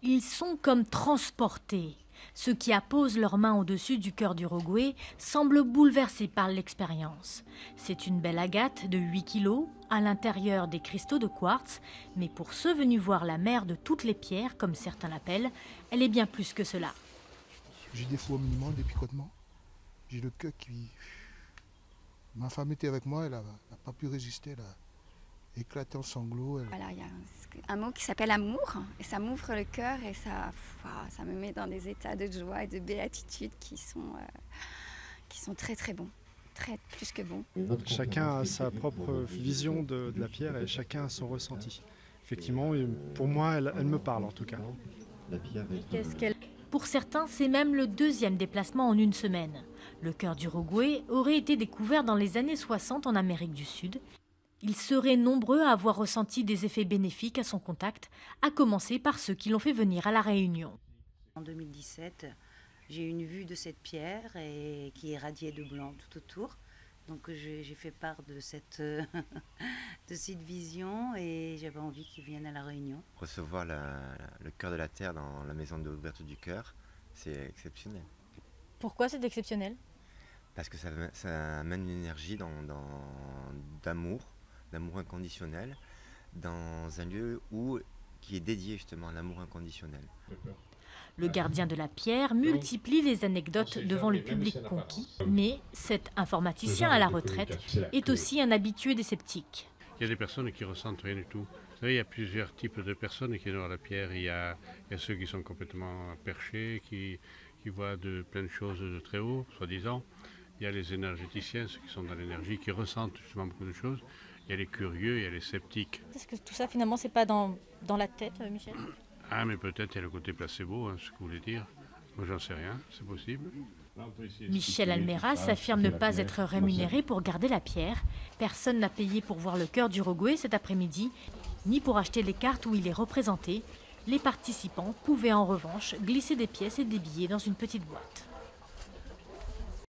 Ils sont comme transportés. Ceux qui apposent leurs mains au-dessus du cœur d'Uruguay semblent bouleversés par l'expérience. C'est une belle agate de 8 kilos, à l'intérieur des cristaux de quartz, mais pour ceux venus voir la mère de toutes les pierres, comme certains l'appellent, elle est bien plus que cela. J'ai des fourmillements, des picotements. J'ai le cœur qui... Ma femme était avec moi, elle n'a pas pu résister, elle a éclaté en sanglots. Voilà, il y a un mot qui s'appelle amour, et ça m'ouvre le cœur et ça me met dans des états de joie et de béatitude qui sont très très bons, plus que bons. Chacun a sa propre vision de la pierre et chacun a son ressenti. Effectivement, pour moi, elle me parle en tout cas. Pour certains, c'est même le deuxième déplacement en une semaine. Le cœur d'Uruguay aurait été découvert dans les années 60 en Amérique du Sud. Ils seraient nombreux à avoir ressenti des effets bénéfiques à son contact, à commencer par ceux qui l'ont fait venir à La Réunion. En 2017, j'ai eu une vue de cette pierre qui irradiait de blanc tout autour. Donc j'ai fait part de cette vision et j'avais envie qu'ils viennent à La Réunion. Recevoir le cœur de la terre dans la maison de l'ouverture du cœur, c'est exceptionnel. Pourquoi c'est exceptionnel? Parce que ça amène une énergie d'amour inconditionnel, dans un lieu qui est dédié justement à l'amour inconditionnel. Le gardien de la pierre multiplie les anecdotes devant le public conquis, mais cet informaticien à la retraite est aussi un habitué des sceptiques. Il y a des personnes qui ressentent rien du tout. Vous savez, il y a plusieurs types de personnes qui voient la pierre. Il y a ceux qui sont complètement perchés, qui voient plein de choses de très haut, soi-disant. Il y a les énergéticiens, ceux qui sont dans l'énergie, qui ressentent justement beaucoup de choses. Il y a les curieux, il y a les sceptiques. Est-ce que tout ça, finalement, c'est pas dans la tête, Michel? Ah, mais peut-être il y a le côté placebo, ce que vous voulez dire. Moi, j'en sais rien, c'est possible. Michel Almeras affirme ne pas être rémunéré pour garder la pierre. Personne n'a payé pour voir le cœur d'Uruguay cet après-midi, ni pour acheter les cartes où il est représenté. Les participants pouvaient en revanche glisser des pièces et des billets dans une petite boîte.